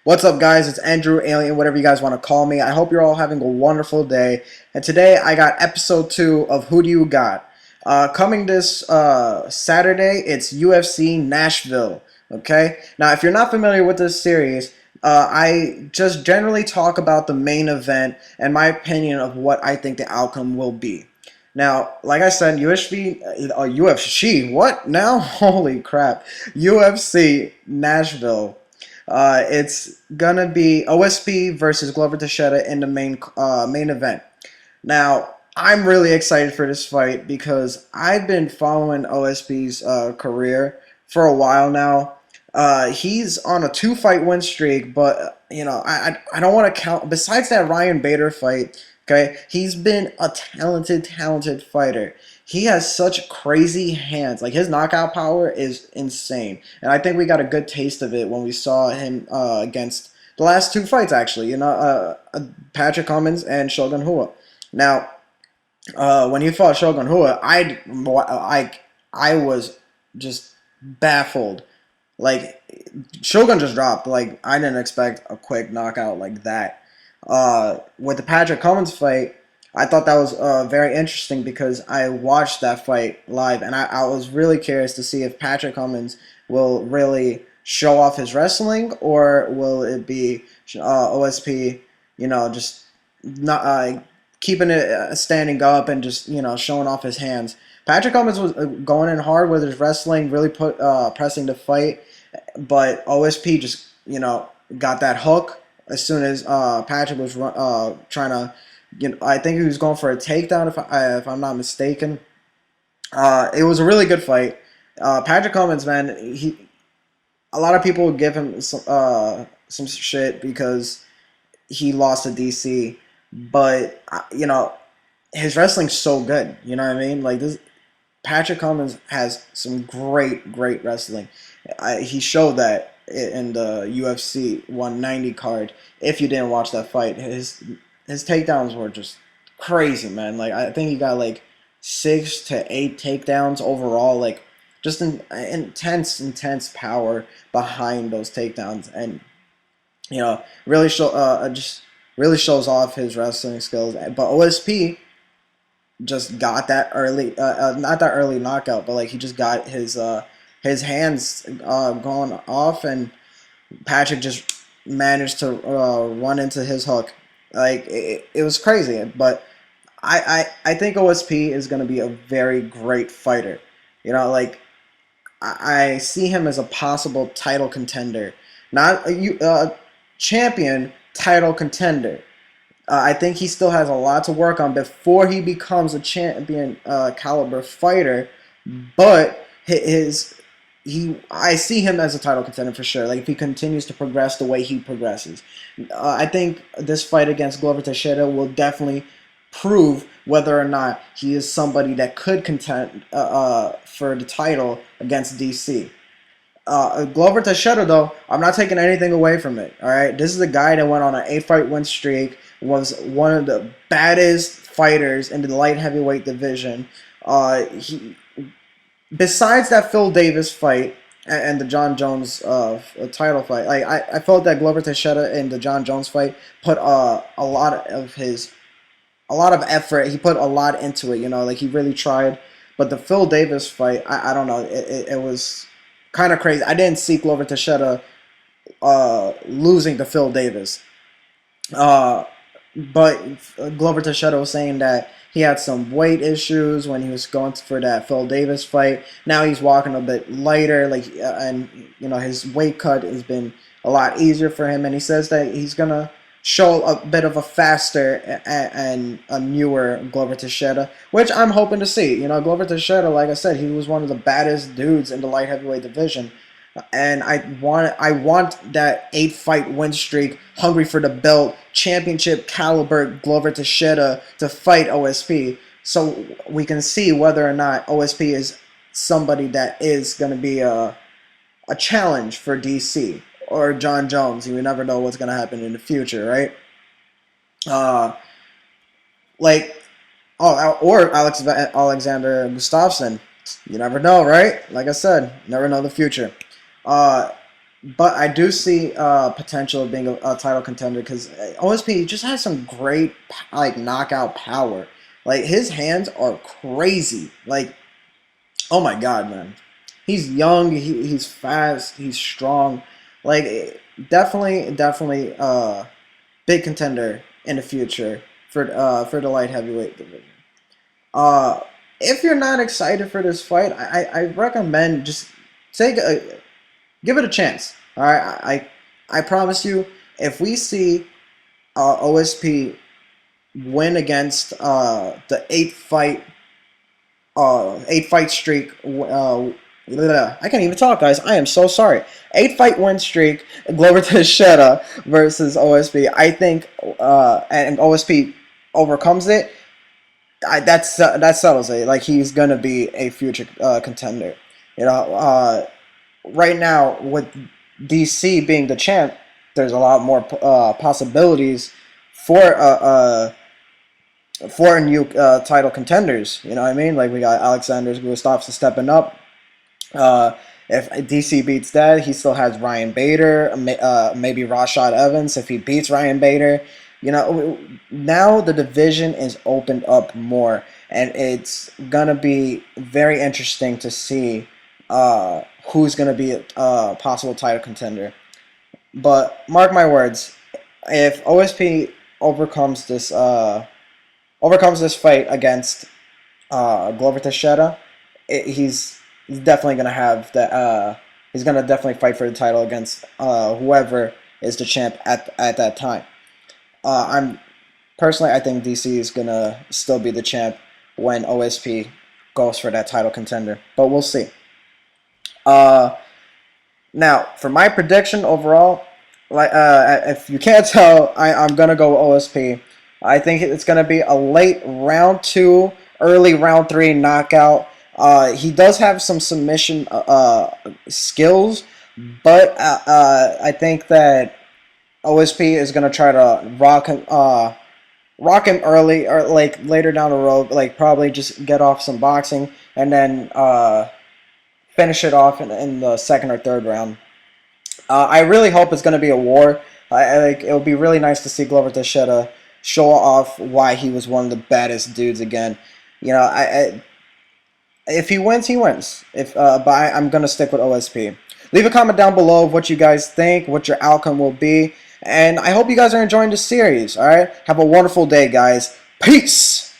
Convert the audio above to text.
What's up, guys? It's Andrew, Alien, whatever you guys want to call me. I hope you're all having a wonderful day. And today I got episode 2 of Who Do You Got? Coming this Saturday, it's UFC Nashville. Okay? Now, if you're not familiar with this series, I just generally talk about the main event and my opinion of what I think the outcome will be. Now, like I said, UFC, what now? Holy crap. UFC Nashville. It's gonna be OSP versus Glover Teixeira in the main event. Now, I'm really excited for this fight because I've been following OSP's career for a while now. He's on a 2 fight win streak, but I don't want to count. Besides that Ryan Bader fight, okay, he's been a talented fighter. He has such crazy hands. Like his knockout power is insane, and I think we got a good taste of it when we saw him against the last 2 fights. Actually, Patrick Cummins and Shogun Rua. Now, when he fought Shogun Rua, I was just baffled. Like Shogun just dropped. Like I didn't expect a quick knockout like that. With the Patrick Cummins fight, I thought that was very interesting because I watched that fight live, and I was really curious to see if Patrick Cummins will really show off his wrestling, or will it be OSP, just not keeping it standing up and just showing off his hands. Patrick Cummins was going in hard with his wrestling, really pressing the fight, but OSP just got that hook as soon as Patrick was trying to. I think he was going for a takedown, if I'm not mistaken. It was a really good fight. Patrick Cummins, man, a lot of people would give him some shit because he lost to DC, but his wrestling's so good. You know what I mean? Like this, Patrick Cummins has some great wrestling. He showed that in the UFC 190 card. If you didn't watch that fight, his takedowns were just crazy, man. Like I think he got like 6 to 8 takedowns overall. Like just intense power behind those takedowns, and really just really shows off his wrestling skills. But OSP just got that early, not that early knockout, but like he just got his hands going off, and Patrick just managed to run into his hook. Like it was crazy, but I think OSP is going to be a very great fighter. Like I see him as a possible title contender, not a champion, title contender. I think he still has a lot to work on before he becomes a champion caliber fighter, but I see him as a title contender for sure. Like if he continues to progress the way he progresses, I think this fight against Glover Teixeira will definitely prove whether or not he is somebody that could contend for the title against DC. Glover Teixeira, though, I'm not taking anything away from it. All right, this is a guy that went on an 8 fight win streak, was one of the baddest fighters in the light heavyweight division. Besides that Phil Davis fight and the John Jones title fight, like I felt that Glover Teixeira in the John Jones fight put a lot of effort. He put a lot into it. Like he really tried. But the Phil Davis fight, I don't know. It was kind of crazy. I didn't see Glover Teixeira losing to Phil Davis. But Glover Teixeira was saying that he had some weight issues when he was going for that Phil Davis fight. Now he's walking a bit lighter, and his weight cut has been a lot easier for him. And he says that he's gonna show a bit of a faster and a newer Glover Teixeira, which I'm hoping to see. Glover Teixeira, like I said, he was one of the baddest dudes in the light heavyweight division. And I want that 8 fight win streak, hungry for the belt, championship caliber Glover Teixeira to fight OSP, so we can see whether or not OSP is somebody that is going to be a challenge for DC or John Jones. You never know what's going to happen in the future, right? Or Alexander Gustafsson. You never know, right? Like I said, never know the future. but I do see potential of being a title contender because OSP just has some great like knockout power. Like his hands are crazy. Like oh my god, man, he's young. He's fast. He's strong. Like definitely big contender in the future for the light heavyweight division. Uh, if you're not excited for this fight, I recommend just take a give it a chance. All right, I promise you, if we see OSP win against the eight fight streak. I can't even talk, guys. I am so sorry. 8 fight win streak. Glover Teixeira versus OSP. I think, and OSP overcomes it. That settles it. Like he's gonna be a future contender. You know, right now with DC being the champ, there's a lot more possibilities for new title contenders. You know what I mean? Like we got Alexander Gustafsson stepping up. If DC beats that, he still has Ryan Bader, maybe Rashad Evans if he beats Ryan Bader. You know, now the division is opened up more, and it's gonna be very interesting to see who's gonna be a possible title contender. But mark my words, if OSP overcomes this fight against Glover Teixeira, he's definitely gonna have the he's gonna definitely fight for the title against whoever is the champ at that time. I'm personally I think DC is gonna still be the champ when OSP goes for that title contender, but we'll see. Uh, Now for my prediction overall, like if you can't tell, I'm gonna go OSP. I think it's gonna be a late round two, early round three knockout. He does have some submission skills, but I think that OSP is gonna try to rock him early or like later down the road, like probably just get off some boxing and then finish it off in the second or third round. I really hope it's gonna be a war. Like it would be really nice to see Glover Teixeira show off why he was one of the baddest dudes again. You know, if he wins, he wins. But I'm gonna stick with OSP. Leave a comment down below of what you guys think, what your outcome will be, and I hope you guys are enjoying the series. All right, have a wonderful day, guys. Peace.